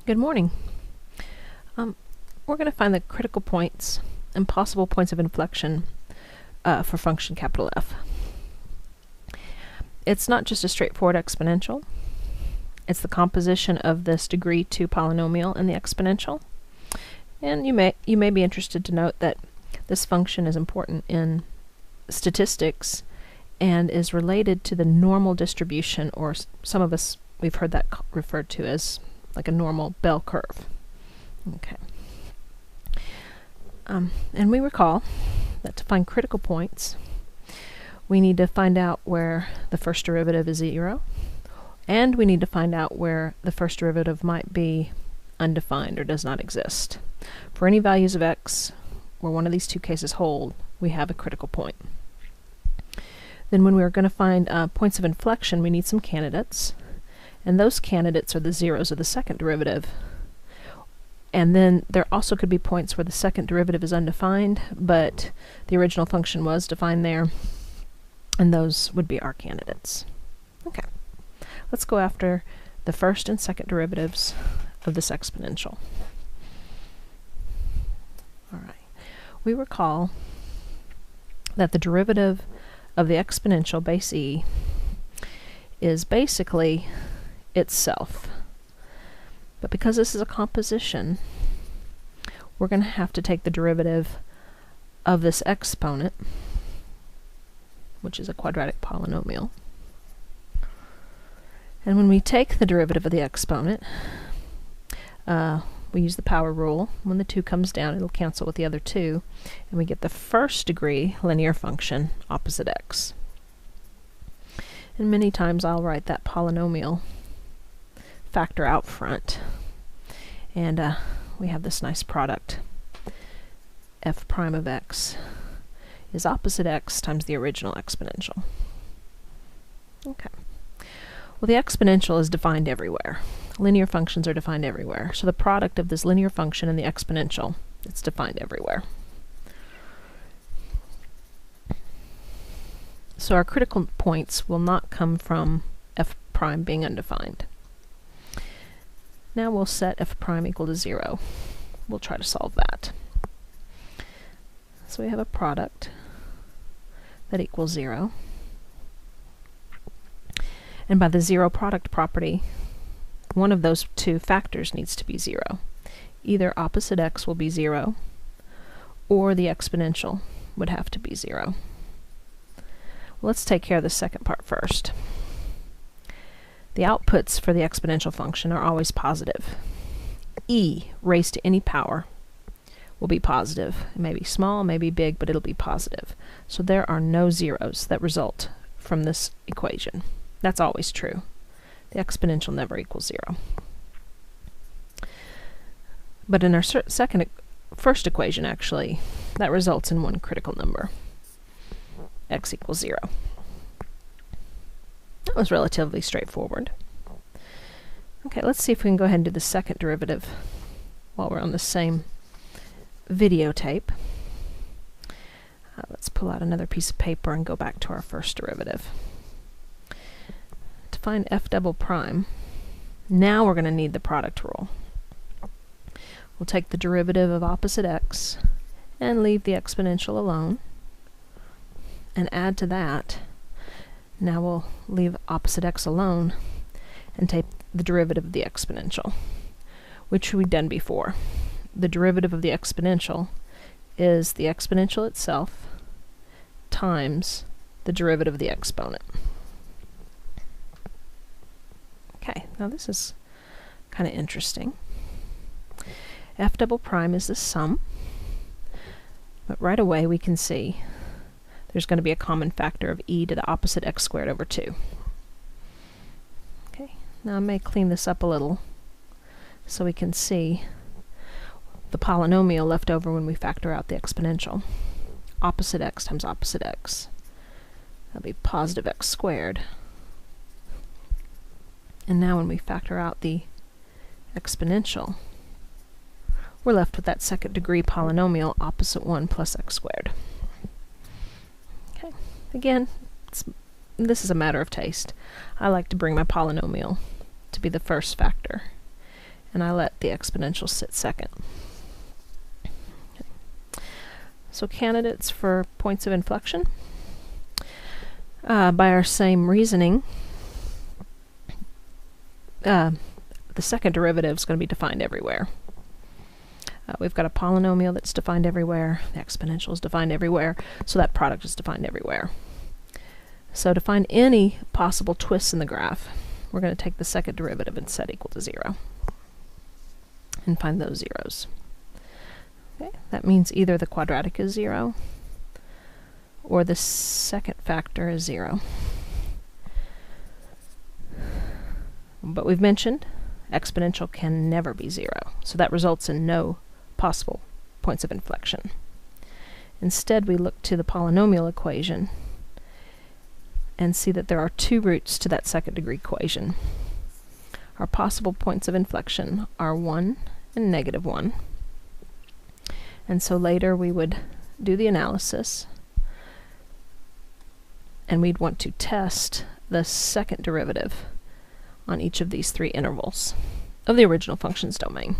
Good morning. We're going to find the critical points and possible points of inflection for function capital F. It's not just a straightforward exponential. It's the composition of this degree 2 polynomial and the exponential. And you may be interested to note that this function is important in statistics and is related to the normal distribution, or some of us, we've heard that referred to as like a normal bell curve. Okay. And we recall that to find critical points, we need to find out where the first derivative is 0, and we need to find out where the first derivative might be undefined or does not exist. For any values of x where one of these two cases hold, we have a critical point. Then when we're going to find points of inflection, we need some candidates, and those candidates are the zeros of the second derivative. And then there also could be points where the second derivative is undefined, but the original function was defined there, and those would be our candidates. Okay, let's go after the first and second derivatives of this exponential. All right, we recall that the derivative of the exponential base e is basically itself. But because this is a composition, we're going to have to take the derivative of this exponent, which is a quadratic polynomial. And when we take the derivative of the exponent, we use the power rule. When the 2 comes down, it'll cancel with the other 2, and we get the first degree linear function opposite x. And many times I'll write that polynomial factor out front, and we have this nice product. F prime of x is opposite x times the original exponential. Okay. Well, the exponential is defined everywhere. Linear functions are defined everywhere. So the product of this linear function and the exponential, it's defined everywhere. So our critical points will not come from f prime being undefined. Now we'll set f prime equal to 0. We'll try to solve that. So we have a product that equals 0. And by the 0 product property, one of those two factors needs to be 0. Either opposite x will be 0, or the exponential would have to be 0. Let's take care of the second part first. The outputs for the exponential function are always positive. E raised to any power will be positive. It may be small, may be big, but it'll be positive. So there are no zeros that result from this equation. That's always true. The exponential never equals 0. But in our first equation, actually, that results in one critical number. X equals 0. That was relatively straightforward. Okay, let's see if we can go ahead and do the second derivative while we're on the same videotape. Let's pull out another piece of paper and go back to our first derivative. To find f double prime, now we're going to need the product rule. We'll take the derivative of opposite x and leave the exponential alone, and add to that. Now we'll leave opposite x alone and take the derivative of the exponential, which we've done before. The derivative of the exponential is the exponential itself times the derivative of the exponent. Okay, now this is kind of interesting. F double prime is the sum, but right away we can see there's going to be a common factor of e to the opposite x squared over 2. Okay, now I may clean this up a little so we can see the polynomial left over when we factor out the exponential. Opposite x times opposite x. That'll be positive x squared. And now when we factor out the exponential, we're left with that second degree polynomial opposite 1 plus x squared. Okay, again, this is a matter of taste. I like to bring my polynomial to be the first factor, and I let the exponential sit second. Okay. So candidates for points of inflection, by our same reasoning, the second derivative is going to be defined everywhere. We've got a polynomial that's defined everywhere, the exponential is defined everywhere, so that product is defined everywhere. So to find any possible twists in the graph, we're going to take the second derivative and set equal to 0 and find those zeros. Okay, that means either the quadratic is 0 or the second factor is 0. But we've mentioned exponential can never be 0, so that results in no possible points of inflection. Instead, we look to the polynomial equation and see that there are two roots to that second degree equation. Our possible points of inflection are 1 and -1. And so later we would do the analysis and we'd want to test the second derivative on each of these three intervals of the original function's domain.